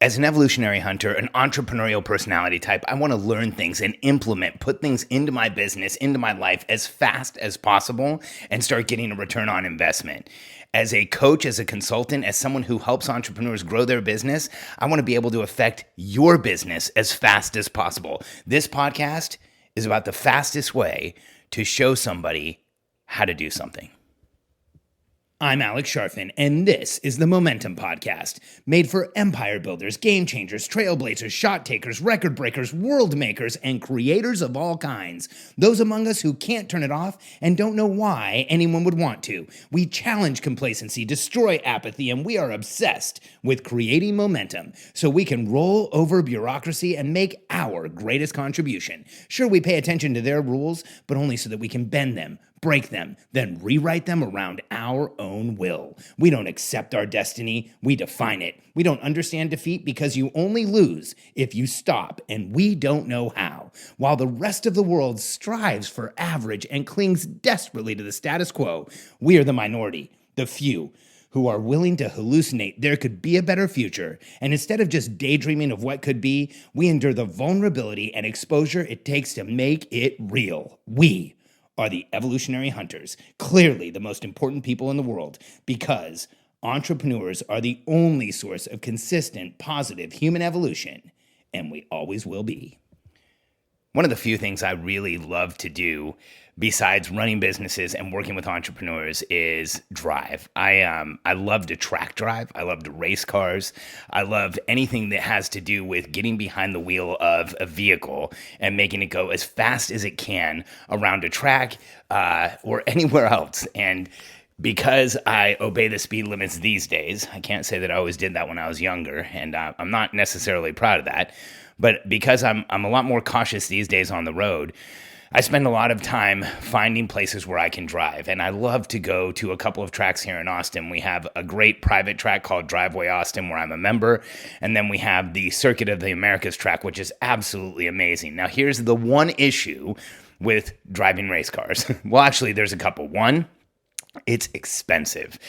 As an evolutionary hunter, an entrepreneurial personality type, I want to learn things and implement, put things into my business, into my life as fast as possible and start getting a return on investment. As a coach, as a consultant, as someone who helps entrepreneurs grow their business, I want to be able to affect your business as fast as possible. This podcast is about the fastest way to show somebody how to do something. I'm Alex Sharfin, and this is the Momentum Podcast, made for empire builders, game changers, trailblazers, shot takers, record breakers, world makers, and creators of all kinds. Those among us who can't turn it off and don't know why anyone would want to. We challenge complacency, destroy apathy, and we are obsessed with creating momentum so we can roll over bureaucracy and make our greatest contribution. Sure, we pay attention to their rules, but only so that we can bend them, break them, then rewrite them around our own will. We don't accept our destiny, we define it. We don't understand defeat because you only lose if you stop, and we don't know how. While the rest of the world strives for average and clings desperately to the status quo, we are the minority, the few, who are willing to hallucinate there could be a better future, and instead of just daydreaming of what could be, we endure the vulnerability and exposure it takes to make it real. We are the evolutionary hunters, clearly the most important people in the world, because entrepreneurs are the only source of consistent, positive human evolution, and we always will be. One of the few things I really love to do besides running businesses and working with entrepreneurs is drive. I love to track drive. I love to race cars. I love anything that has to do with getting behind the wheel of a vehicle and making it go as fast as it can around a track or anywhere else. And because I obey the speed limits these days, I can't say that I always did that when I was younger, and I'm not necessarily proud of that. But because I'm a lot more cautious these days on the road, I spend a lot of time finding places where I can drive, and I love to go to a couple of tracks here in Austin. We have a great private track called Driveway Austin where I'm a member, and then we have the Circuit of the Americas track, which is absolutely amazing. Now, here's the one issue with driving race cars. Well, actually, there's a couple. One, it's expensive.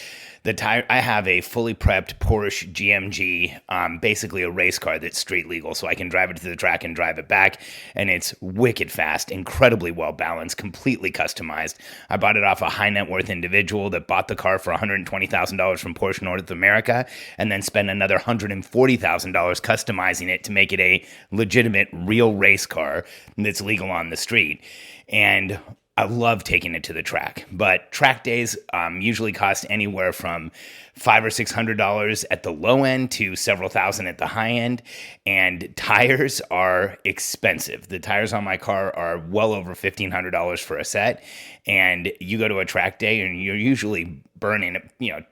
I have a fully prepped Porsche GMG, basically a race car that's street legal, so I can drive it to the track and drive it back, and it's wicked fast, incredibly well balanced, completely customized. I bought it off a high net worth individual that bought the car for $120,000 from Porsche North America, and then spent another $140,000 customizing it to make it a legitimate, real race car that's legal on the street. And I love taking it to the track, but track days usually cost anywhere from $500 or $600 at the low end to several thousand at the high end, and tires are expensive. The tires on my car are well over $1,500 for a set, and you go to a track day and you're usually burning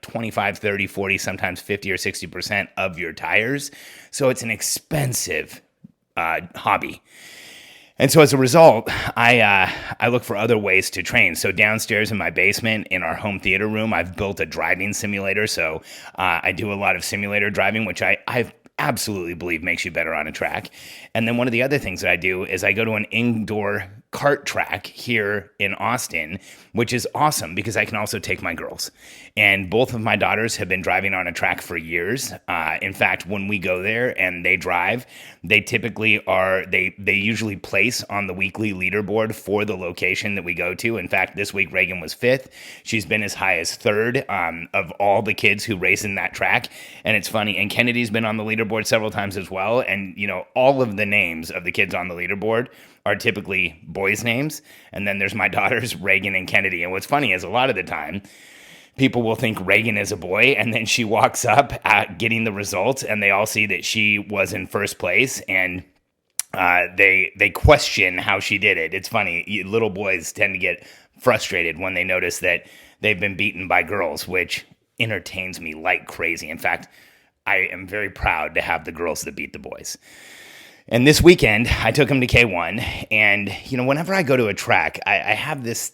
25, 30, 40, sometimes 50 or 60% of your tires, so it's an expensive hobby. And so as a result, I look for other ways to train. So downstairs in my basement, in our home theater room, I've built a driving simulator. So I do a lot of simulator driving, which I absolutely believe makes you better on a track. And then one of the other things that I do is I go to an indoor kart track here in Austin, which is awesome because I can also take my girls. And both of my daughters have been driving on a track for years. In fact, when we go there and they drive, they typically they usually place on the weekly leaderboard for the location that we go to. In fact, this week Reagan was 5th. She's been as high as 3rd of all the kids who race in that track. And it's funny. And Kennedy's been on the leaderboard several times as well. And, all of the names of the kids on the leaderboard are typically boys' names. And then there's my daughters, Reagan and Kennedy. And what's funny is a lot of the time, people will think Reagan is a boy, and then she walks up at getting the results, and they all see that she was in first place, and they question how she did it. It's funny. Little boys tend to get frustrated when they notice that they've been beaten by girls, which entertains me like crazy. In fact, I am very proud to have the girls that beat the boys. And this weekend, I took them to K1, and whenever I go to a track, I have this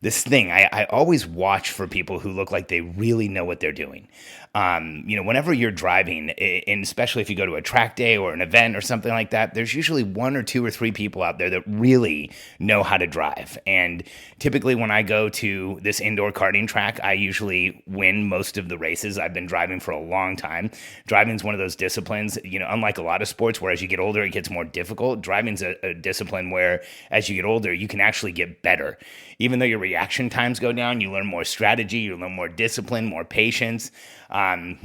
this thing. I always watch for people who look like they really know what they're doing. Whenever you're driving, and especially if you go to a track day or an event or something like that, there's usually one or two or three people out there that really know how to drive. And typically when I go to this indoor karting track, I usually win most of the races. I've been driving for a long time. Driving is one of those disciplines, unlike a lot of sports where as you get older, it gets more difficult. Driving's a discipline where as you get older, you can actually get better. Even though your reaction times go down, you learn more strategy, you learn more discipline, more patience,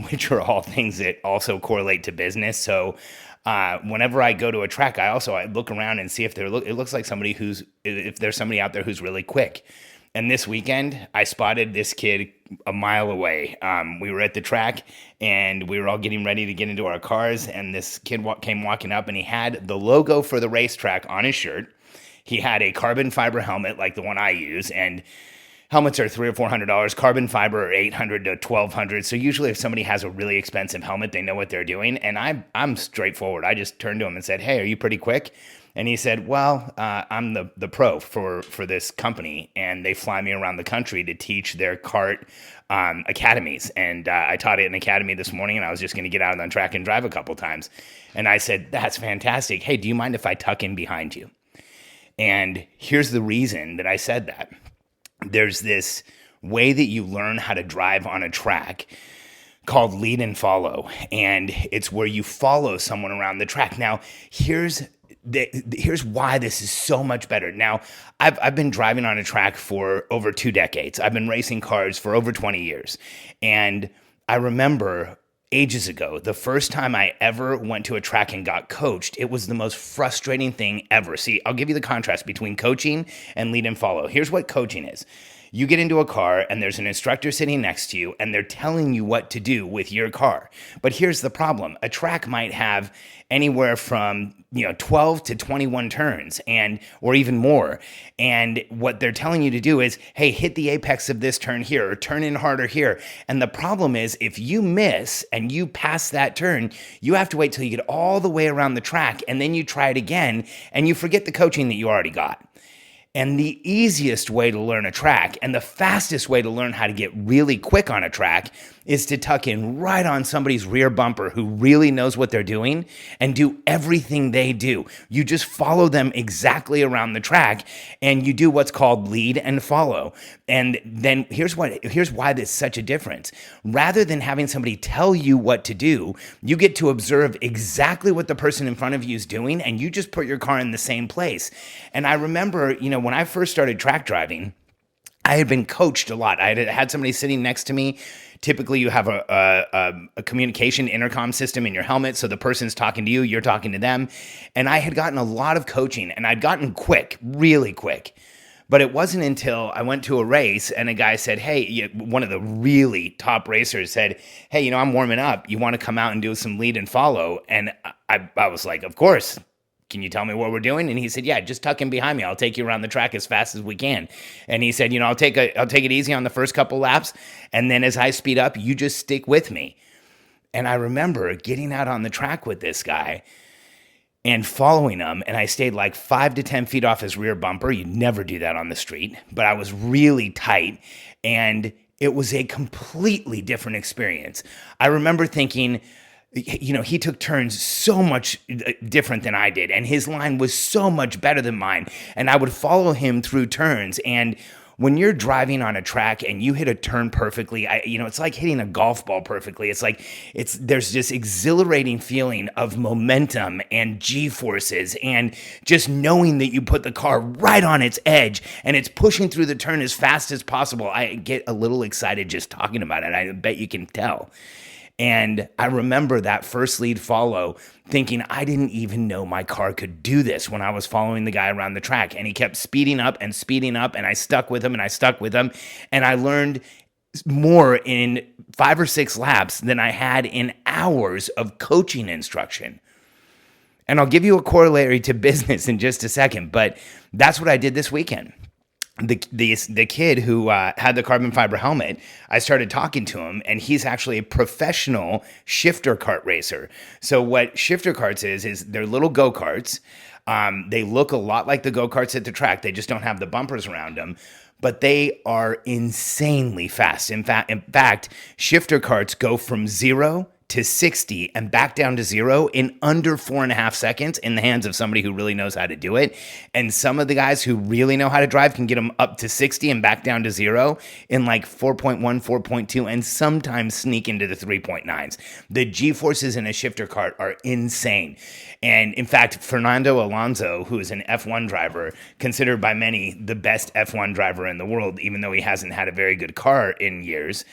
which are all things that also correlate to business. So whenever I go to a track, I look around and see if it looks like if there's somebody out there who's really quick. And this weekend, I spotted this kid a mile away. We were at the track, and we were all getting ready to get into our cars, and this kid came walking up, and he had the logo for the racetrack on his shirt. He had a carbon fiber helmet like the one I use, and helmets are $300 or $400. Carbon fiber are $800 to $1,200. So usually if somebody has a really expensive helmet, they know what they're doing. And I'm straightforward. I just turned to him and said, "Hey, are you pretty quick?" And he said, "Well, I'm the pro for this company, and they fly me around the country to teach their kart academies. And I taught at an academy this morning, and I was just going to get out on the track and drive a couple times." And I said, "That's fantastic. Hey, do you mind if I tuck in behind you?" And here's the reason that I said that. There's this way that you learn how to drive on a track called lead and follow. And it's where you follow someone around the track. Now, here's why this is so much better. Now, I've been driving on a track for over 2 decades. I've been racing cars for over 20 years. And I remember ages ago, the first time I ever went to a track and got coached, it was the most frustrating thing ever. See, I'll give you the contrast between coaching and lead and follow. Here's what coaching is. You get into a car and there's an instructor sitting next to you and they're telling you what to do with your car. But here's the problem. A track might have anywhere from 12 to 21 turns or even more. And what they're telling you to do is, hey, hit the apex of this turn here or turn in harder here. And the problem is if you miss and you pass that turn, you have to wait till you get all the way around the track and then you try it again and you forget the coaching that you already got. And the easiest way to learn a track and the fastest way to learn how to get really quick on a track is to tuck in right on somebody's rear bumper who really knows what they're doing and do everything they do. You just follow them exactly around the track and you do what's called lead and follow. And then here's why this is such a difference. Rather than having somebody tell you what to do, you get to observe exactly what the person in front of you is doing and you just put your car in the same place. And I remember, when I first started track driving, I had been coached a lot. I had somebody sitting next to me. Typically, you have a communication intercom system in your helmet, so the person's talking to you, you're talking to them. And I had gotten a lot of coaching, and I'd gotten quick, really quick. But it wasn't until I went to a race and a guy said, hey, one of the really top racers said, hey, I'm warming up. You want to come out and do some lead and follow? And I was like, of course. Can you tell me what we're doing? And he said, yeah, just tuck in behind me. I'll take you around the track as fast as we can. And he said, I'll take it easy on the first couple laps. And then as I speed up, you just stick with me. And I remember getting out on the track with this guy and following him. And I stayed like 5 to 10 feet off his rear bumper. You'd never do that on the street, but I was really tight. And it was a completely different experience. I remember thinking, he took turns so much different than I did, and his line was so much better than mine, and I would follow him through turns. And when you're driving on a track and you hit a turn perfectly, it's like hitting a golf ball perfectly. There's this exhilarating feeling of momentum and G-forces and just knowing that you put the car right on its edge and it's pushing through the turn as fast as possible. I get a little excited just talking about it. I bet you can tell. And I remember that first lead follow thinking I didn't even know my car could do this when I was following the guy around the track. And he kept speeding up, and I stuck with him. And I learned more in 5 or 6 laps than I had in hours of coaching instruction. And I'll give you a corollary to business in just a second, but that's what I did this weekend. The kid who had the carbon fiber helmet, I started talking to him, and he's actually a professional shifter kart racer. So what shifter karts is they're little go-karts. They look a lot like the go-karts at the track. They just don't have the bumpers around them. but they are insanely fast. In fact, shifter carts go from 0 to 60 and back down to 0 in under 4.5 seconds in the hands of somebody who really knows how to do it. And some of the guys who really know how to drive can get them up to 60 and back down to 0 in like 4.1, 4.2, and sometimes sneak into the 3.9s. The G-forces in a shifter cart are insane. And in fact, Fernando Alonso, who is an F1 driver, considered by many the best F1 driver in the world, even though he hasn't had a very good car in years,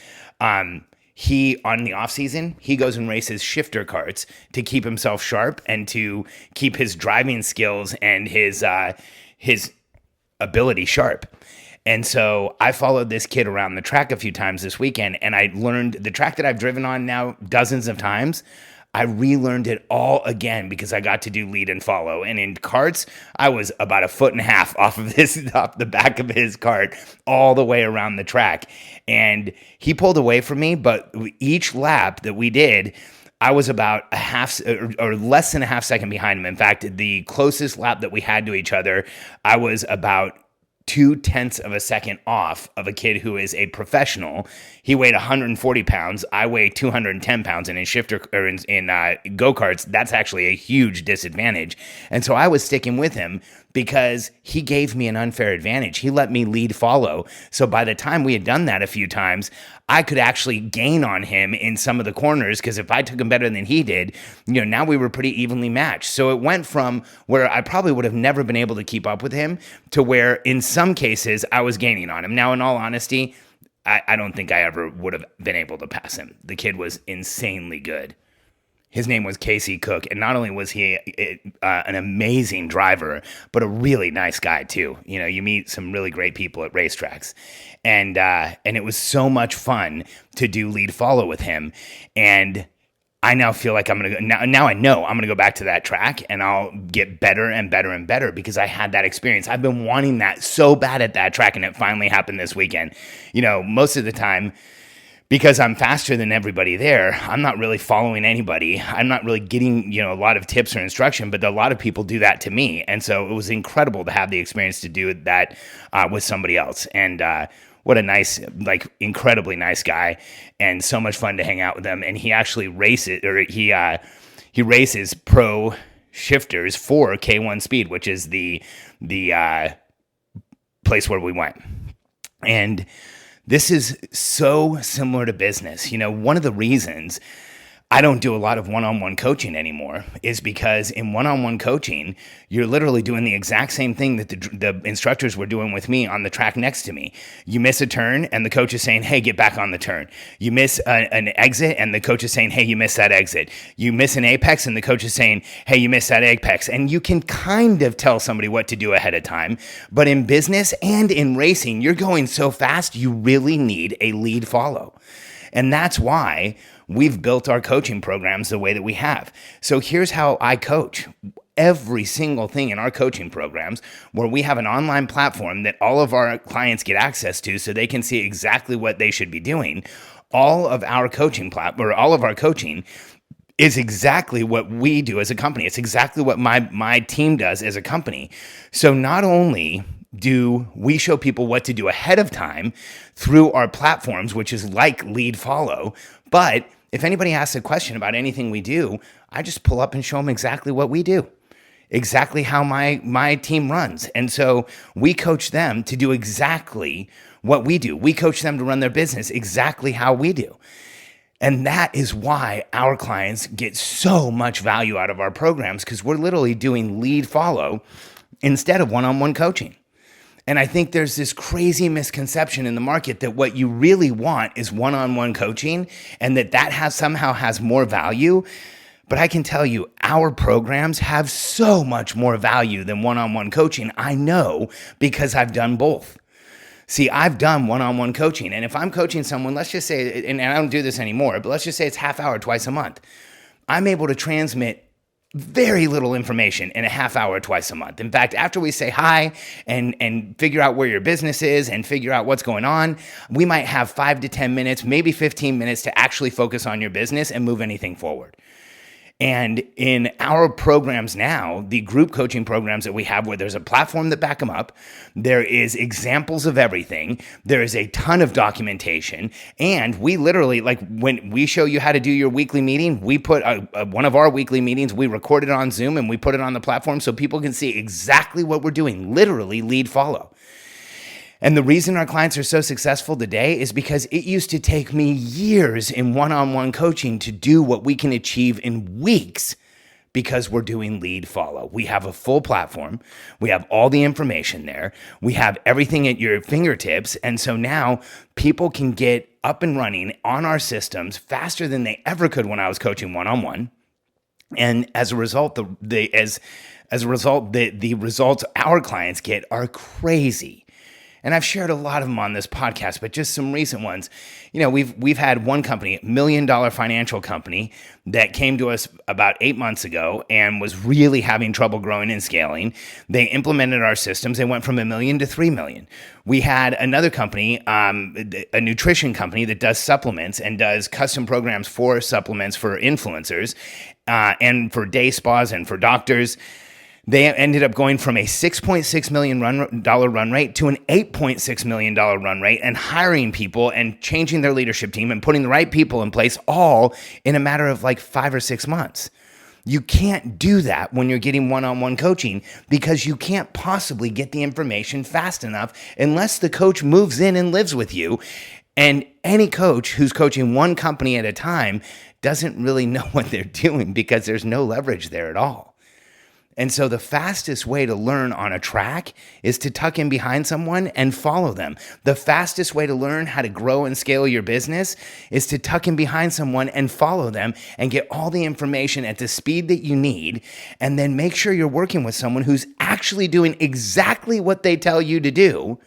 he, on the off season, he goes and races shifter carts to keep himself sharp and to keep his driving skills and his ability sharp. And so I followed this kid around the track a few times this weekend, and I learned the track that I've driven on now dozens of times. I relearned it all again because I got to do lead and follow. And in carts, I was about 1.5 feet off the back of his cart all the way around the track. And he pulled away from me, but each lap that we did, I was about a half or less than a half second behind him. In fact, the closest lap that we had to each other, I was about 0.2 of a second off of a kid who is a professional. He weighed 140 pounds. I weigh 210 pounds, and in shifter or in go-karts, that's actually a huge disadvantage. And so I was sticking with him because he gave me an unfair advantage. He let me lead follow. So by the time we had done that a few times, I could actually gain on him in some of the corners, because if I took him better than he did, now we were pretty evenly matched. So it went from where I probably would have never been able to keep up with him to where in some cases I was gaining on him. Now, in all honesty, I don't think I ever would have been able to pass him. The kid was insanely good. His name was Casey Cook, and not only was he an amazing driver, but a really nice guy too. You meet some really great people at racetracks, and it was so much fun to do lead follow with him. And I now feel like I'm gonna go. Now I know I'm gonna go back to that track, and I'll get better and better and better because I had that experience. I've been wanting that so bad at that track, and it finally happened this weekend. Most of the time, because I'm faster than everybody there, I'm not really following anybody. I'm not really getting, a lot of tips or instruction, but a lot of people do that to me. And so it was incredible to have the experience to do that with somebody else. And what a nice, incredibly nice guy, and so much fun to hang out with him. And he actually races pro shifters for K1 Speed, which is the place where we went. And this is so similar to business. One of the reasons I don't do a lot of one-on-one coaching anymore is because in one-on-one coaching, you're literally doing the exact same thing that the instructors were doing with me on the track next to me. You miss a turn and the coach is saying, hey, get back on the turn. You miss an exit and the coach is saying, hey, you missed that exit. You miss an apex and the coach is saying, hey, you missed that apex. And you can kind of tell somebody what to do ahead of time. But in business and in racing, you're going so fast, you really need a lead follow. And that's why we've built our coaching programs the way that we have. So here's how I coach. Every single thing in our coaching programs, where we have an online platform that all of our clients get access to so they can see exactly what they should be doing. All of our coaching is exactly what we do as a company. It's exactly what my team does as a company. So not only do we show people what to do ahead of time through our platforms, which is like lead follow, but if anybody asks a question about anything we do, I just pull up and show them exactly what we do, exactly how my team runs. And so we coach them to do exactly what we do. We coach them to run their business exactly how we do. And that is why our clients get so much value out of our programs, because we're literally doing lead follow instead of one-on-one coaching. And I think there's this crazy misconception in the market that what you really want is one-on-one coaching, and that somehow has more value. But I can tell you, our programs have so much more value than one-on-one coaching. I know, because I've done both. See, I've done one-on-one coaching, and if I'm coaching someone, let's just say, and I don't do this anymore, but let's just say it's half hour twice a month, I'm able to transmit very little information in a half hour twice a month. In fact, after we say hi and figure out where your business is and figure out what's going on, we might have 5 to 10 minutes, maybe 15 minutes to actually focus on your business and move anything forward. And in our programs now, the group coaching programs that we have where there's a platform that back them up, there is examples of everything, there is a ton of documentation, and we literally, like when we show you how to do your weekly meeting, we put one of our weekly meetings, we record it on Zoom and we put it on the platform so people can see exactly what we're doing, literally lead follow. And the reason our clients are so successful today is because it used to take me years in one-on-one coaching to do what we can achieve in weeks because we're doing lead follow. We have a full platform. We have all the information there. We have everything at your fingertips. And so now people can get up and running on our systems faster than they ever could when I was coaching one-on-one. And as a result, the results our clients get are crazy. And I've shared a lot of them on this podcast, but just some recent ones. You know, we've had one company, $1 million financial company, that came to us about 8 months ago and was really having trouble growing and scaling. They implemented our systems. They went from $1 million to $3 million. We had another company, a nutrition company that does supplements and does custom programs for supplements for influencers and for day spas and for doctors. They ended up going from a $6.6 million run rate to an $8.6 million run rate and hiring people and changing their leadership team and putting the right people in place all in a matter of like 5 or 6 months. You can't do that when you're getting one-on-one coaching because you can't possibly get the information fast enough unless the coach moves in and lives with you. And any coach who's coaching one company at a time doesn't really know what they're doing because there's no leverage there at all. And so the fastest way to learn on a track is to tuck in behind someone and follow them. The fastest way to learn how to grow and scale your business is to tuck in behind someone and follow them and get all the information at the speed that you need. And then make sure you're working with someone who's actually doing exactly what they tell you to do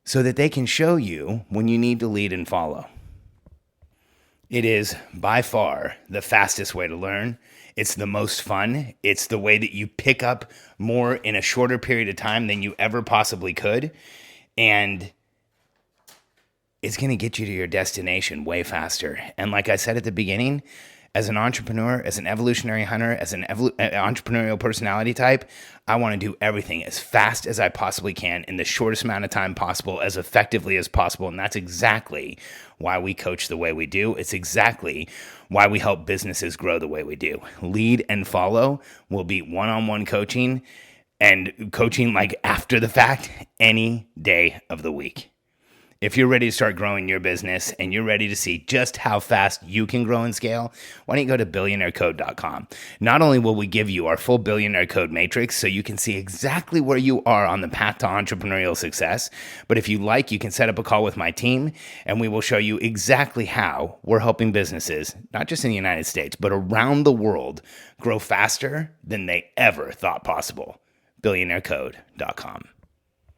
so that they can show you when you need to lead and follow. It is by far the fastest way to learn. It's the most fun. It's the way that you pick up more in a shorter period of time than you ever possibly could. And it's going to get you to your destination way faster. And like I said at the beginning, as an entrepreneur, as an evolutionary hunter, as an entrepreneurial personality type, I want to do everything as fast as I possibly can in the shortest amount of time possible, as effectively as possible. And that's exactly why we coach the way we do. It's exactly why we help businesses grow the way we do. Lead and follow will be one-on-one coaching and coaching like after the fact any day of the week. If you're ready to start growing your business and you're ready to see just how fast you can grow and scale, why don't you go to billionairecode.com. Not only will we give you our full Billionaire Code matrix so you can see exactly where you are on the path to entrepreneurial success, but if you like, you can set up a call with my team and we will show you exactly how we're helping businesses, not just in the United States, but around the world, grow faster than they ever thought possible. billionairecode.com.